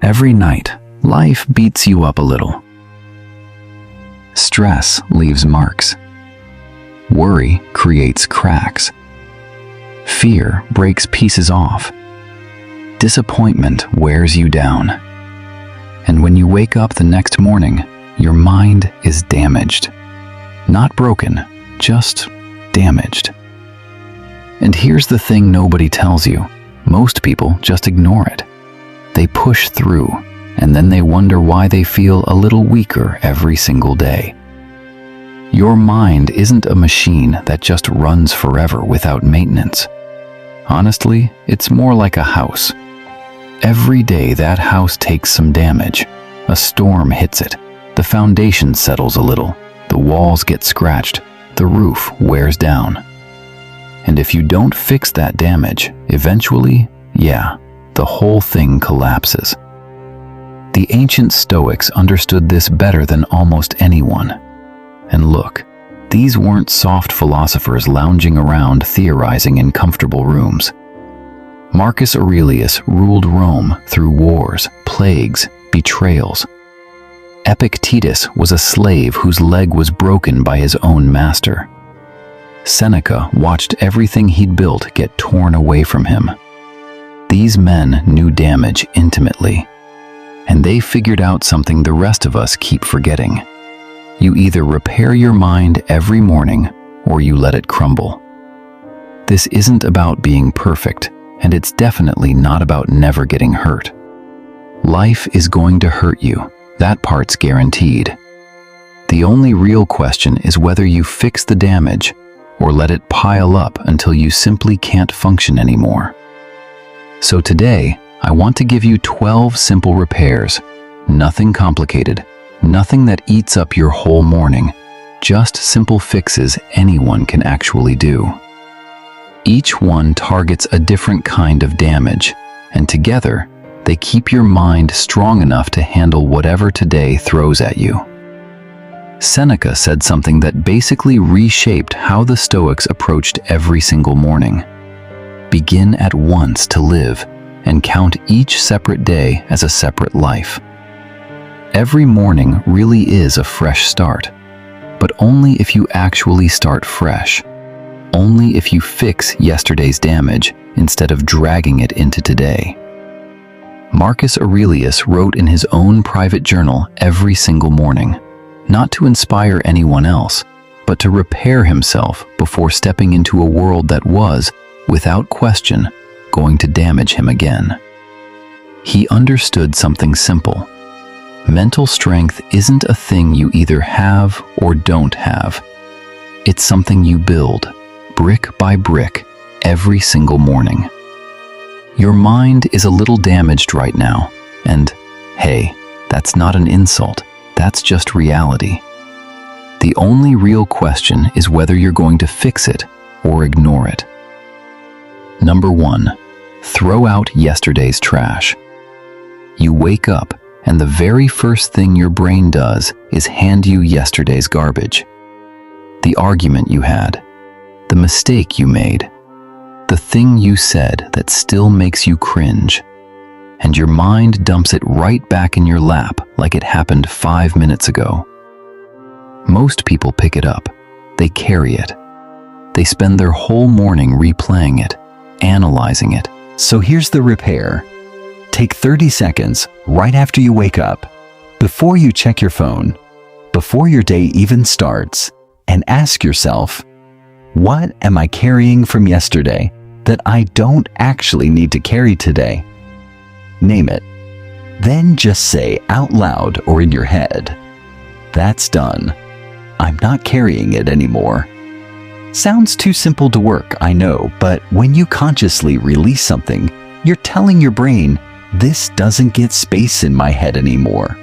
Every night, life beats you up a little. Stress leaves marks. Worry creates cracks. Fear breaks pieces off. Disappointment wears you down. And when you wake up the next morning, your mind is damaged. Not broken, just damaged. And here's the thing nobody tells you. Most people just ignore it. They push through, and then they wonder why they feel a little weaker every single day. Your mind isn't a machine that just runs forever without maintenance. Honestly, it's more like a house. Every day that house takes some damage. A storm hits it. The foundation settles a little. The walls get scratched. The roof wears down. And if you don't fix that damage, eventually, the whole thing collapses. The ancient Stoics understood this better than almost anyone. And look, these weren't soft philosophers lounging around theorizing in comfortable rooms. Marcus Aurelius ruled Rome through wars, plagues, betrayals. Epictetus was a slave whose leg was broken by his own master. Seneca watched everything he'd built get torn away from him. These men knew damage intimately, and they figured out something the rest of us keep forgetting. You either repair your mind every morning, or you let it crumble. This isn't about being perfect, and it's definitely not about never getting hurt. Life is going to hurt you, that part's guaranteed. The only real question is whether you fix the damage, or let it pile up until you simply can't function anymore. So today, I want to give you 12 simple repairs. Nothing complicated, nothing that eats up your whole morning, just simple fixes anyone can actually do. Each one targets a different kind of damage, and together, they keep your mind strong enough to handle whatever today throws at you. Seneca said something that basically reshaped how the Stoics approached every single morning. Begin at once to live, and count each separate day as a separate life. Every morning really is a fresh start, but only if you actually start fresh. Only if you fix yesterday's damage instead of dragging it into today. Marcus Aurelius wrote in his own private journal every single morning, not to inspire anyone else, but to repair himself before stepping into a world that was, without question, going to damage him again. He understood something simple. Mental strength isn't a thing you either have or don't have. It's something you build, brick by brick, every single morning. Your mind is a little damaged right now, and hey, that's not an insult, that's just reality. The only real question is whether you're going to fix it or ignore it. Number 1, throw out yesterday's trash. You wake up, and the very first thing your brain does is hand you yesterday's garbage. The argument you had, the mistake you made, the thing you said that still makes you cringe, and your mind dumps it right back in your lap like it happened 5 minutes ago. Most people pick it up. They carry it. They spend their whole morning replaying it, analyzing it. So here's the repair. Take 30 seconds right after you wake up, before you check your phone, before your day even starts, and ask yourself, what am I carrying from yesterday that I don't actually need to carry today? Name it. Then just say out loud or in your head, that's done. I'm not carrying it anymore. Sounds too simple to work, I know, but when you consciously release something, you're telling your brain, this doesn't get space in my head anymore.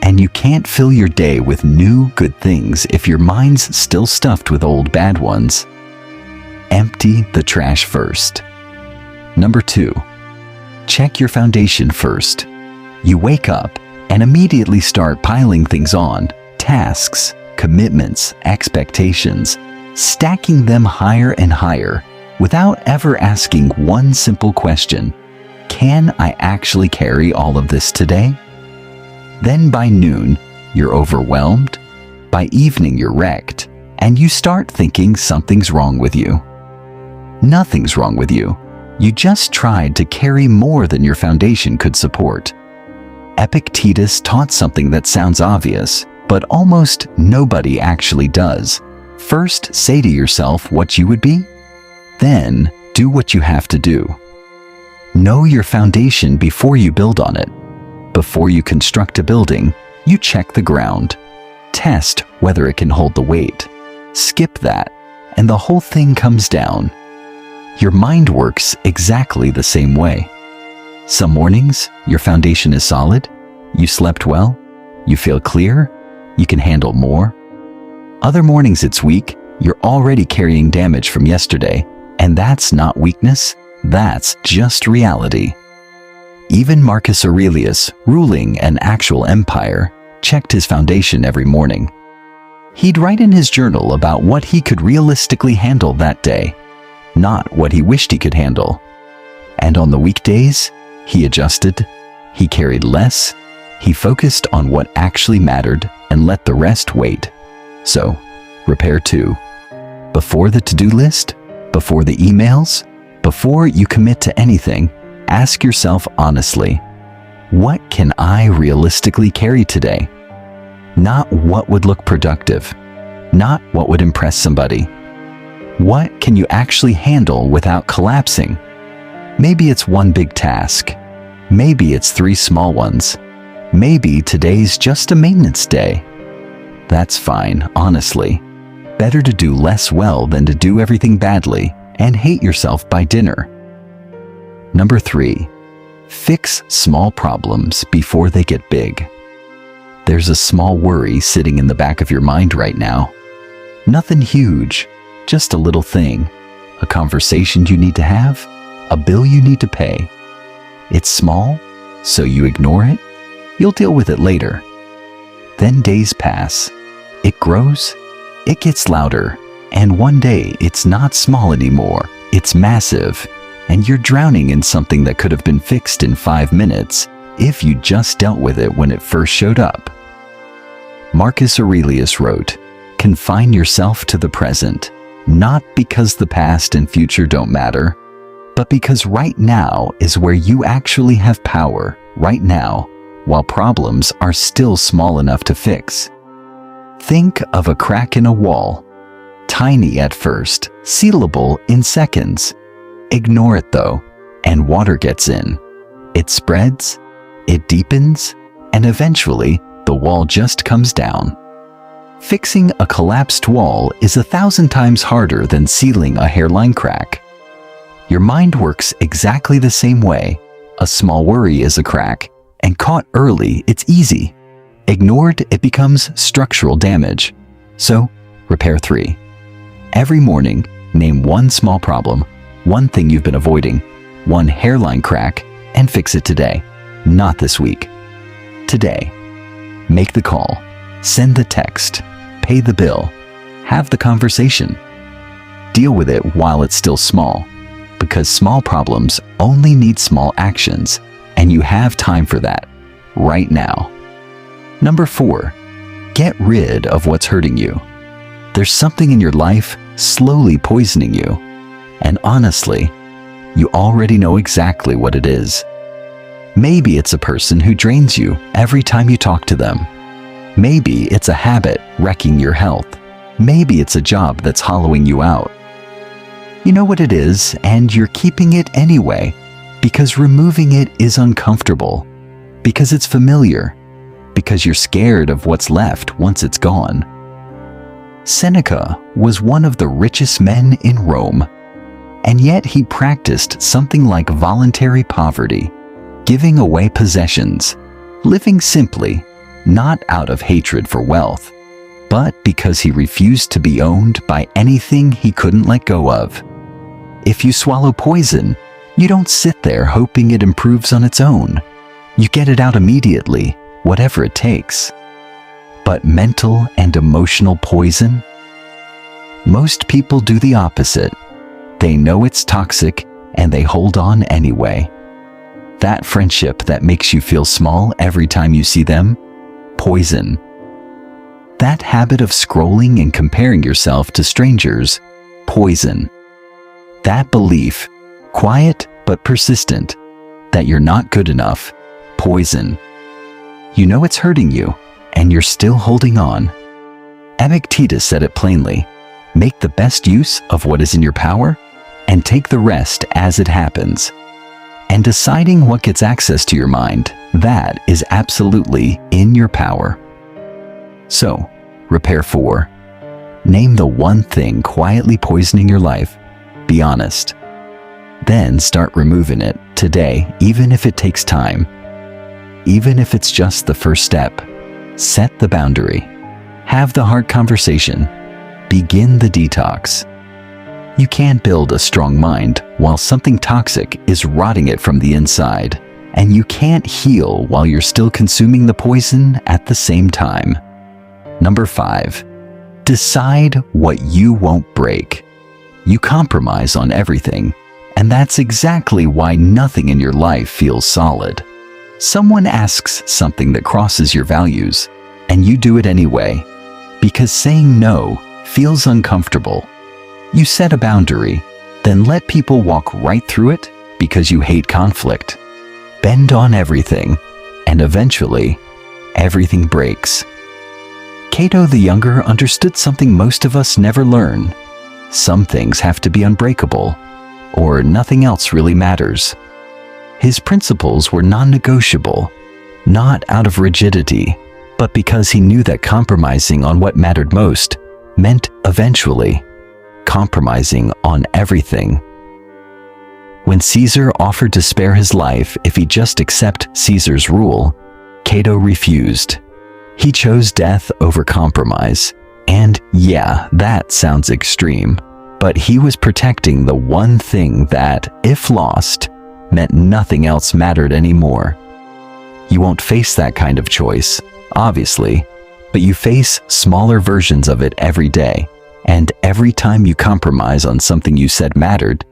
And you can't fill your day with new good things if your mind's still stuffed with old bad ones. Empty the trash first. Number 2, check your foundation first. You wake up and immediately start piling things on, tasks, commitments, expectations, stacking them higher and higher without ever asking one simple question. can I actually carry all of this today? Then by noon, you're overwhelmed. By evening, you're wrecked, and you start thinking something's wrong with you. Nothing's wrong with you. You just tried to carry more than your foundation could support. Epictetus taught something that sounds obvious, but almost nobody actually does. First, say to yourself what you would be. Then, do what you have to do. Know your foundation before you build on it. Before you construct a building, you check the ground. Test whether it can hold the weight. Skip that, and the whole thing comes down. Your mind works exactly the same way. Some mornings, your foundation is solid, you slept well, you feel clear, you can handle more. Other mornings it's weak, you're already carrying damage from yesterday, and that's not weakness, that's just reality. Even Marcus Aurelius, ruling an actual empire, checked his foundation every morning. He'd write in his journal about what he could realistically handle that day, not what he wished he could handle. And on the weekdays, he adjusted, he carried less, he focused on what actually mattered and let the rest wait. So, repair 2. Before the to-do list, before the emails, before you commit to anything, ask yourself honestly, what can I realistically carry today? Not what would look productive, not what would impress somebody. What can you actually handle without collapsing? Maybe it's one big task. Maybe it's 3 small ones. Maybe today's just a maintenance day. That's fine, honestly. Better to do less well than to do everything badly and hate yourself by dinner. Number 3, fix small problems before they get big. There's a small worry sitting in the back of your mind right now. Nothing huge, just a little thing. A conversation you need to have, a bill you need to pay. It's small, so you ignore it. You'll deal with it later. Then days pass. It grows, it gets louder, and one day it's not small anymore, it's massive, and you're drowning in something that could have been fixed in 5 minutes if you just dealt with it when it first showed up. Marcus Aurelius wrote, "Confine yourself to the present, not because the past and future don't matter, but because right now is where you actually have power, right now, while problems are still small enough to fix." Think of a crack in a wall. Tiny at first, sealable in seconds. Ignore it though, and water gets in. It spreads, it deepens, and eventually the wall just comes down. Fixing a collapsed wall is 1,000 times harder than sealing a hairline crack. Your mind works exactly the same way. A small worry is a crack, and caught early, it's easy. Ignored, it becomes structural damage. So, repair 3. Every morning, name one small problem, one thing you've been avoiding, one hairline crack, and fix it today, not this week. Today. Make the call, send the text, pay the bill, have the conversation. Deal with it while it's still small, because small problems only need small actions, and you have time for that, right now. Number 4, get rid of what's hurting you. There's something in your life slowly poisoning you, and honestly, you already know exactly what it is. Maybe it's a person who drains you every time you talk to them. Maybe it's a habit wrecking your health. Maybe it's a job that's hollowing you out. You know what it is, and you're keeping it anyway, because removing it is uncomfortable, because it's familiar, because you're scared of what's left once it's gone. Seneca was one of the richest men in Rome, and yet he practiced something like voluntary poverty, giving away possessions, living simply, not out of hatred for wealth, but because he refused to be owned by anything he couldn't let go of. If you swallow poison, you don't sit there hoping it improves on its own. You get it out immediately, whatever it takes. But mental and emotional poison? Most people do the opposite. They know it's toxic and they hold on anyway. That friendship that makes you feel small every time you see them? Poison. That habit of scrolling and comparing yourself to strangers? Poison. That belief, quiet but persistent, that you're not good enough? Poison. You know it's hurting you, and you're still holding on. Epictetus said it plainly: make the best use of what is in your power, and take the rest as it happens. And deciding what gets access to your mind, that is absolutely in your power. So, repair 4. Name the one thing quietly poisoning your life. Be honest. Then start removing it today, even if it takes time. Even if it's just the first step. Set the boundary. Have the hard conversation. Begin the detox. You can't build a strong mind while something toxic is rotting it from the inside, and you can't heal while you're still consuming the poison at the same time. Number 5. Decide what you won't break. You compromise on everything, and that's exactly why nothing in your life feels solid. Someone asks something that crosses your values, and you do it anyway, because saying no feels uncomfortable. You set a boundary, then let people walk right through it because you hate conflict. Bend on everything, and eventually, everything breaks. Cato the Younger understood something most of us never learn. Some things have to be unbreakable, or nothing else really matters. His principles were non-negotiable, not out of rigidity, but because he knew that compromising on what mattered most meant eventually compromising on everything. When Caesar offered to spare his life if he just accept Caesar's rule, Cato refused. He chose death over compromise. And yeah, that sounds extreme, but he was protecting the one thing that, if lost, meant nothing else mattered anymore. You won't face that kind of choice, obviously, but you face smaller versions of it every day. And every time you compromise on something you said mattered,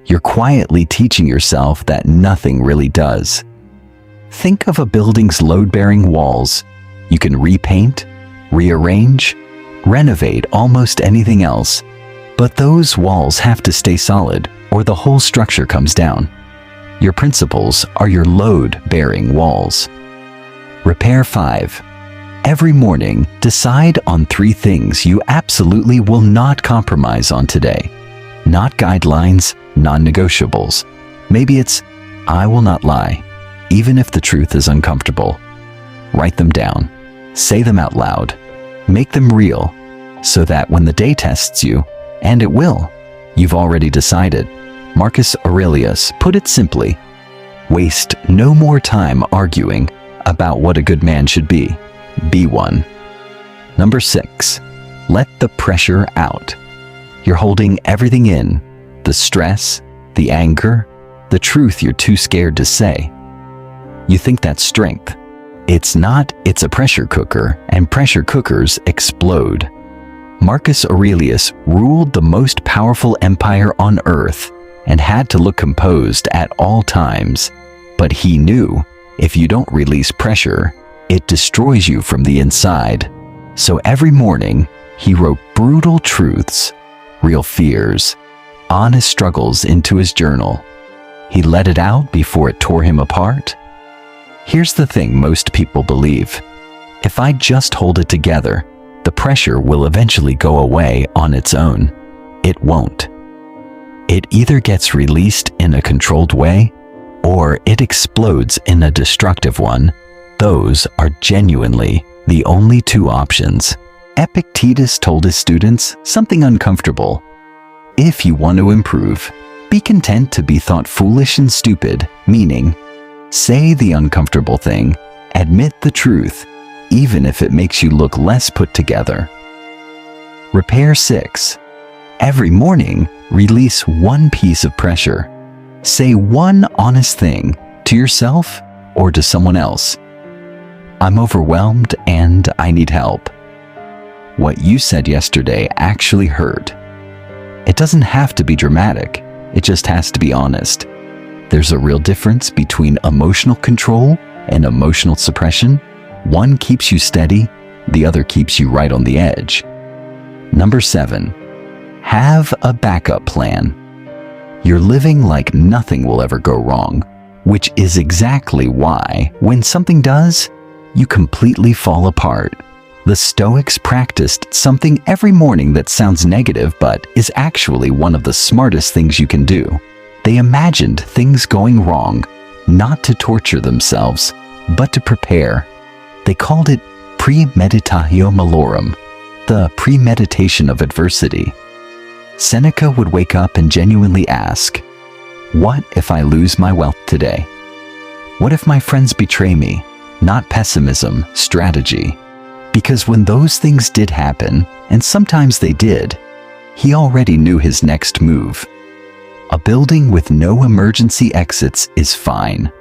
you're quietly teaching yourself that nothing really does. Think of a building's load-bearing walls. You can repaint, rearrange, renovate almost anything else, but those walls have to stay solid or the whole structure comes down. Your principles are your load-bearing walls. Repair 5. Every morning, decide on 3 things you absolutely will not compromise on today. Not guidelines, non-negotiables. Maybe it's, I will not lie, even if the truth is uncomfortable. Write them down. Say them out loud. Make them real, so that when the day tests you, and it will, you've already decided. Marcus Aurelius put it simply: waste no more time arguing about what a good man should be. Be one. Number 6. Let the pressure out. You're holding everything in. The stress, the anger, the truth you're too scared to say. You think that's strength. It's not, it's a pressure cooker, and pressure cookers explode. Marcus Aurelius ruled the most powerful empire on earth and had to look composed at all times. But he knew, if you don't release pressure, it destroys you from the inside. So every morning, he wrote brutal truths, real fears, honest struggles into his journal. He let it out before it tore him apart. Here's the thing most people believe: if I just hold it together, the pressure will eventually go away on its own. It won't. It either gets released in a controlled way, or it explodes in a destructive one. Those are genuinely the only 2 options. Epictetus told his students something uncomfortable. If you want to improve, be content to be thought foolish and stupid, meaning, say the uncomfortable thing, admit the truth, even if it makes you look less put together. Repair 6. Every morning, release 1 piece of pressure. Say 1 honest thing to yourself or to someone else. I'm overwhelmed and I need help. What you said yesterday actually hurt. It doesn't have to be dramatic. It just has to be honest. There's a real difference between emotional control and emotional suppression. One keeps you steady, the other keeps you right on the edge. Number 7, have a backup plan. You're living like nothing will ever go wrong, which is exactly why, when something does, you completely fall apart. The Stoics practiced something every morning that sounds negative but is actually one of the smartest things you can do. They imagined things going wrong, not to torture themselves, but to prepare. They called it premeditatio malorum, the premeditation of adversity. Seneca would wake up and genuinely ask, what if I lose my wealth today? What if my friends betray me? Not pessimism, strategy. Because when those things did happen, and sometimes they did, he already knew his next move. A building with no emergency exits is fine,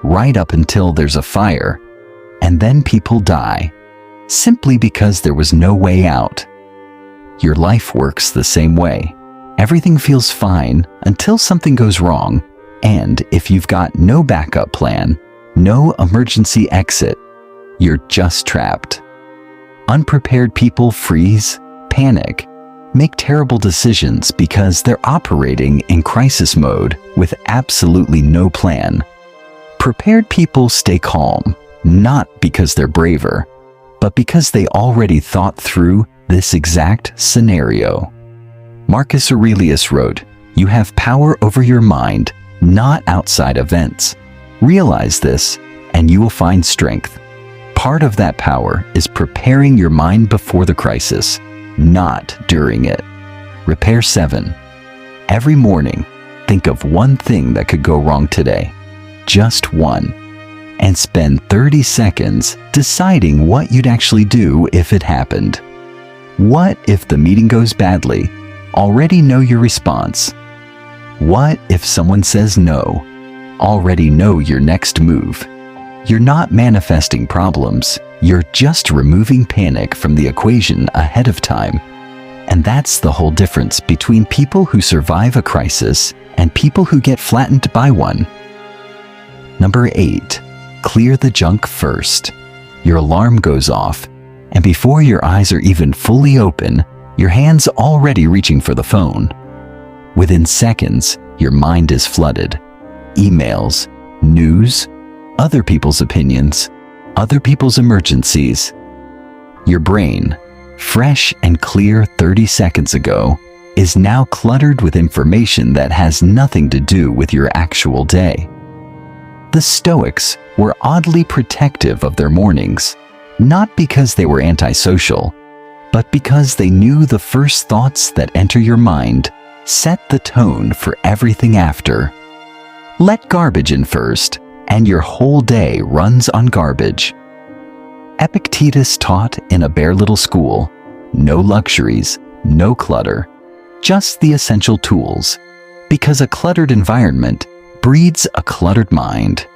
right up until there's a fire, and then people die, simply because there was no way out. Your life works the same way. Everything feels fine until something goes wrong, and if you've got no backup plan, no emergency exit, you're just trapped. Unprepared people freeze, panic, make terrible decisions because they're operating in crisis mode with absolutely no plan. Prepared people stay calm, not because they're braver, but because they already thought through this exact scenario. Marcus Aurelius wrote, "You have power over your mind, not outside events. Realize this, and you will find strength." Part of that power is preparing your mind before the crisis, not during it. Repair 7. Every morning, think of one thing that could go wrong today. Just one. And spend 30 seconds deciding what you'd actually do if it happened. What if the meeting goes badly? Already know your response. What if someone says no? Already know your next move. You're not manifesting problems, you're just removing panic from the equation ahead of time. And that's the whole difference between people who survive a crisis and people who get flattened by one. Number 8, clear the junk first. Your alarm goes off, and before your eyes are even fully open, your hand's already reaching for the phone. Within seconds, your mind is flooded. Emails, news, other people's opinions, other people's emergencies. Your brain, fresh and clear 30 seconds ago, is now cluttered with information that has nothing to do with your actual day. The Stoics were oddly protective of their mornings, not because they were antisocial, but because they knew the first thoughts that enter your mind set the tone for everything after. Let garbage in first, and your whole day runs on garbage. Epictetus taught in a bare little school, no luxuries, no clutter, just the essential tools, because a cluttered environment breeds a cluttered mind.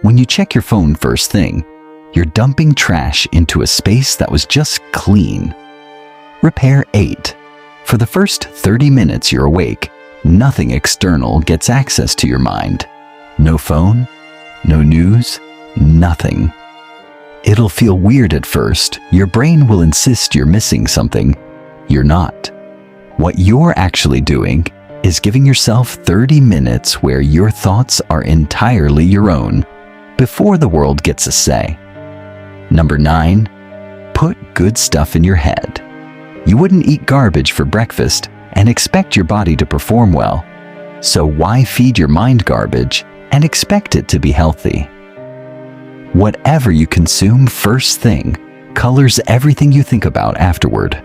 When you check your phone first thing, you're dumping trash into a space that was just clean. Repair 8. For the first 30 minutes you're awake, nothing external gets access to your mind. No phone, no news, nothing. It'll feel weird at first. Your brain will insist you're missing something. You're not. What you're actually doing is giving yourself 30 minutes where your thoughts are entirely your own, before the world gets a say. Number 9, put good stuff in your head. You wouldn't eat garbage for breakfast and expect your body to perform well. So why feed your mind garbage and expect it to be healthy? Whatever you consume first thing colors everything you think about afterward.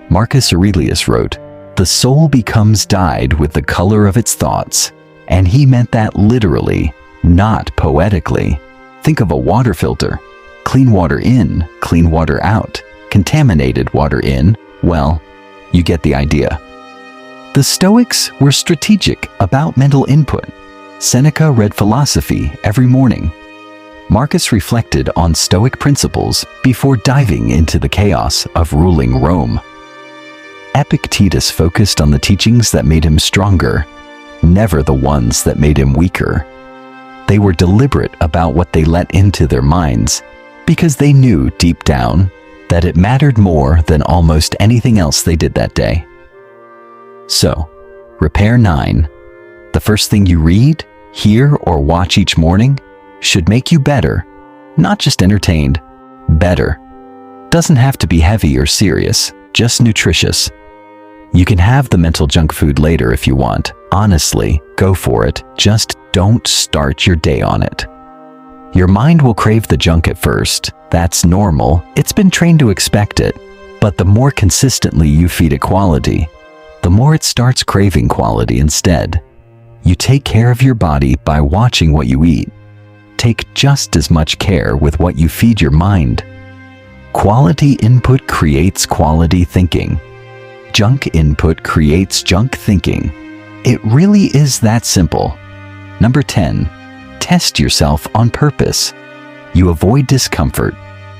Marcus Aurelius wrote, "The soul becomes dyed with the color of its thoughts," and he meant that literally, not poetically. Think of a water filter. Clean water in, clean water out. Contaminated water in, well, you get the idea. The Stoics were strategic about mental input. Seneca read philosophy every morning. Marcus reflected on Stoic principles before diving into the chaos of ruling Rome. Epictetus focused on the teachings that made him stronger. never the ones that made him weaker. They were deliberate about what they let into their minds because they knew deep down that it mattered more than almost anything else they did that day. So, repair 9. The first thing you read, hear, or watch each morning should make you better, not just entertained, better. Doesn't have to be heavy or serious, just nutritious. You can have the mental junk food later if you want. Honestly, go for it. Just don't start your day on it. Your mind will crave the junk at first. That's normal. It's been trained to expect it. But the more consistently you feed it quality, the more it starts craving quality instead. You take care of your body by watching what you eat. Take just as much care with what you feed your mind. Quality input creates quality thinking. Junk input creates junk thinking. It really is that simple. Number 10. Test yourself on purpose. You avoid discomfort.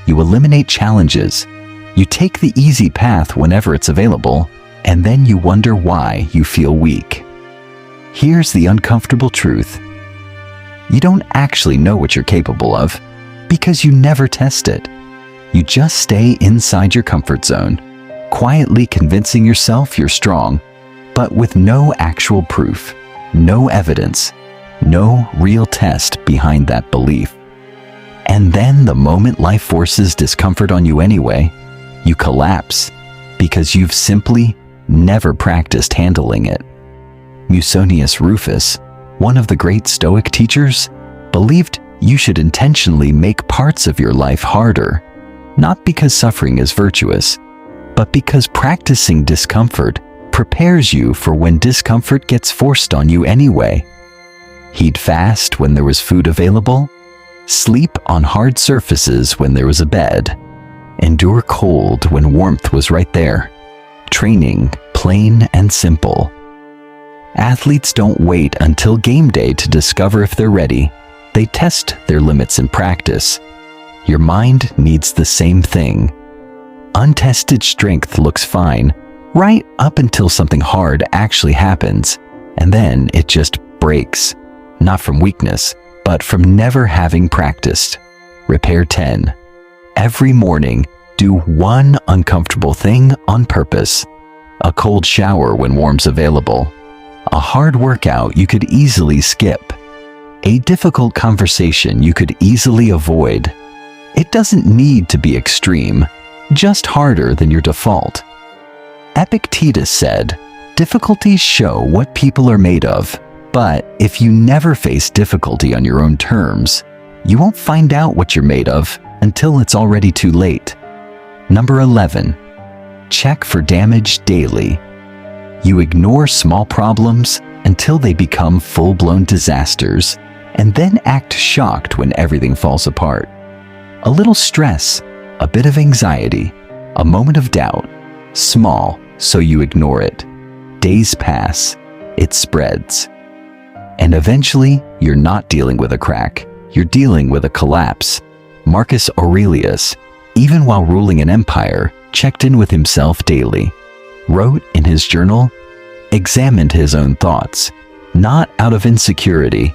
You eliminate challenges. You take the easy path whenever it's available, and then you wonder why you feel weak. Here's the uncomfortable truth. You don't actually know what you're capable of because you never test it. You just stay inside your comfort zone, quietly convincing yourself you're strong, but with no actual proof, no evidence, no real test behind that belief. And then the moment life forces discomfort on you anyway, you collapse because you've simply never practiced handling it. Musonius Rufus, one of the great Stoic teachers, believed you should intentionally make parts of your life harder, not because suffering is virtuous, but because practicing discomfort prepares you for when discomfort gets forced on you anyway. He'd fast when there was food available, sleep on hard surfaces when there was a bed, endure cold when warmth was right there. Training, plain and simple. Athletes don't wait until game day to discover if they're ready. They test their limits in practice. Your mind needs the same thing. Untested strength looks fine, right up until something hard actually happens, and then it just breaks. Not from weakness, but from never having practiced. Repair 10. Every morning, do one uncomfortable thing on purpose. A cold shower when warm's available. A hard workout you could easily skip. A difficult conversation you could easily avoid. It doesn't need to be extreme, just harder than your default. Epictetus said, "Difficulties show what people are made of, but if you never face difficulty on your own terms, you won't find out what you're made of until it's already too late." Number 11. Check for damage daily. You ignore small problems until they become full-blown disasters, and then act shocked when everything falls apart. A little stress, a bit of anxiety, a moment of doubt. Small, so you ignore it. Days pass, it spreads. And eventually, you're not dealing with a crack, you're dealing with a collapse. Marcus Aurelius, even while ruling an empire, checked in with himself daily. Wrote in his journal, examined his own thoughts, not out of insecurity,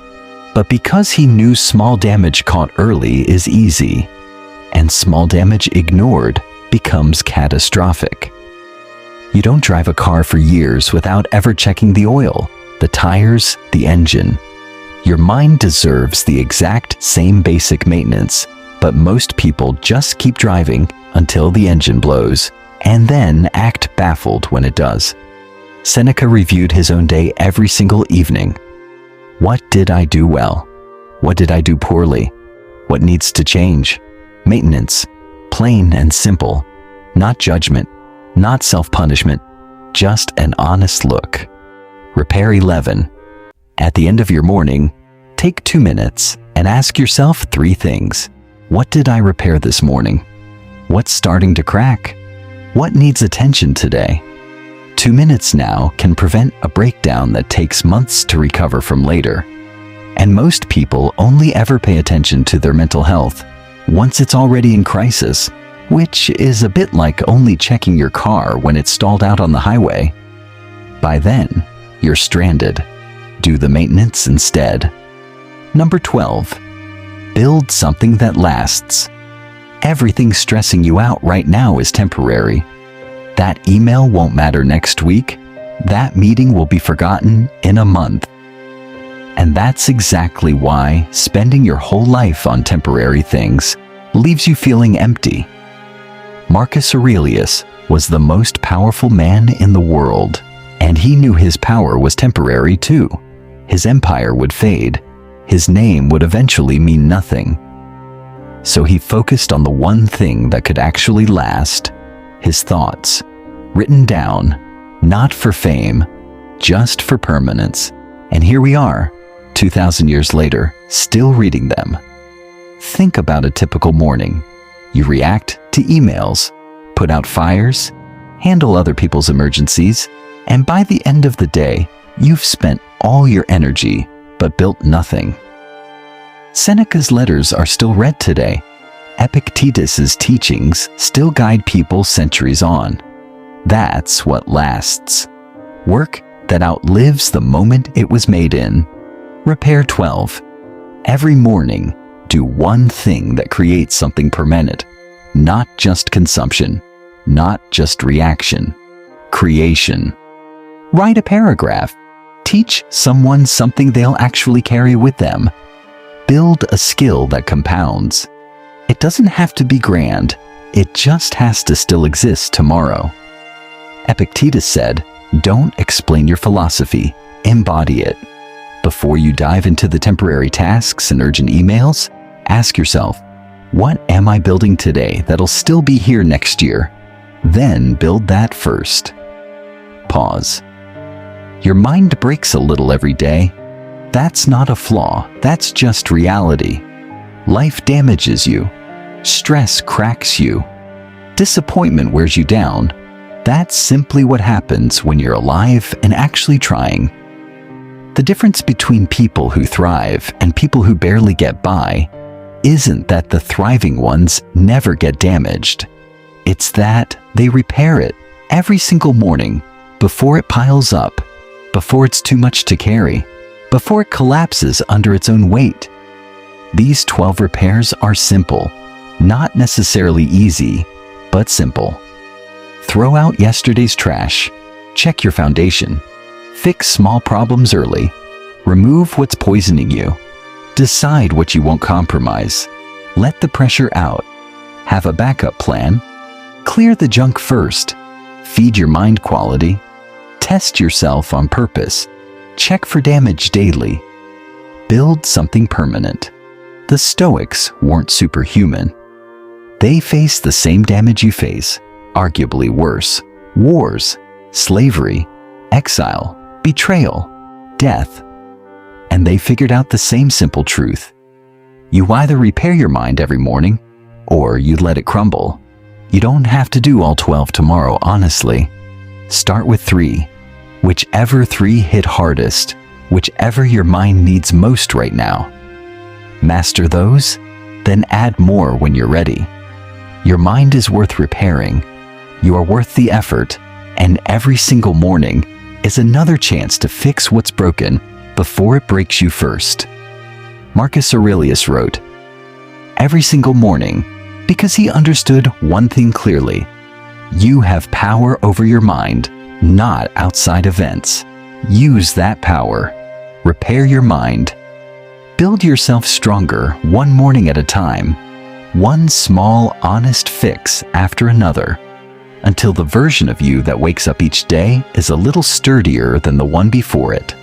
but because he knew small damage caught early is easy, and small damage ignored becomes catastrophic. You don't drive a car for years without ever checking the oil, the tires, the engine. Your mind deserves the exact same basic maintenance, but most people just keep driving until the engine blows, and then act baffled when it does. Seneca reviewed his own day every single evening. What did I do well? What did I do poorly? What needs to change? Maintenance, plain and simple, not judgment, not self-punishment, just an honest look. Repair 11. At the end of your morning, take 2 minutes and ask yourself 3 things. What did I repair this morning? What's starting to crack? What needs attention today? 2 minutes now can prevent a breakdown that takes months to recover from later. And most people only ever pay attention to their mental health once it's already in crisis, which is a bit like only checking your car when it's stalled out on the highway. By then, you're stranded. do the maintenance instead. Number 12. Build something that lasts. Everything stressing you out right now is temporary. That email won't matter next week. That meeting will be forgotten in a month. And that's exactly why spending your whole life on temporary things leaves you feeling empty. Marcus Aurelius was the most powerful man in the world, and he knew his power was temporary too. His empire would fade. His name would eventually mean nothing. So he focused on the one thing that could actually last: his thoughts, written down, not for fame, just for permanence. And here we are, 2,000 years later, still reading them. Think about a typical morning. You react to emails, put out fires, handle other people's emergencies, and by the end of the day, you've spent all your energy but built nothing. Seneca's letters are still read today. Epictetus's teachings still guide people centuries on. That's what lasts. Work that outlives the moment it was made in. Repair 12. Every morning, do one thing that creates something permanent. Not just consumption, not just reaction. Creation. Write a paragraph. Teach someone something they'll actually carry with them. Build a skill that compounds. It doesn't have to be grand. It just has to still exist tomorrow. Epictetus said, "Don't explain your philosophy, embody it." Before you dive into the temporary tasks and urgent emails, ask yourself, what am I building today that'll still be here next year? Then build that first. Pause. Your mind breaks a little every day. That's not a flaw, that's just reality. Life damages you. Stress cracks you. Disappointment wears you down. That's simply what happens when you're alive and actually trying. The difference between people who thrive and people who barely get by isn't that the thriving ones never get damaged. It's that they repair it every single morning before it piles up, before it's too much to carry, before it collapses under its own weight. These 12 repairs are simple, not necessarily easy, but simple. Throw out yesterday's trash. Check your foundation. Fix small problems early. Remove what's poisoning you. Decide what you won't compromise. Let the pressure out. Have a backup plan. Clear the junk first. Feed your mind quality. Test yourself on purpose. Check for damage daily. Build something permanent. The Stoics weren't superhuman. They faced the same damage you face, arguably worse. Wars, slavery, exile, betrayal, death. And they figured out the same simple truth. You either repair your mind every morning, or you let it crumble. You don't have to do all 12 tomorrow, honestly. Start with 3. Whichever 3 hit hardest, whichever your mind needs most right now. Master those, then add more when you're ready. Your mind is worth repairing. You are worth the effort, and every single morning is another chance to fix what's broken before it breaks you first. Marcus Aurelius wrote, "Every single morning, because he understood one thing clearly, you have power over your mind, not outside events. Use that power. Repair your mind. Build yourself stronger one morning at a time, one small, honest fix after another, until the version of you that wakes up each day is a little sturdier than the one before it."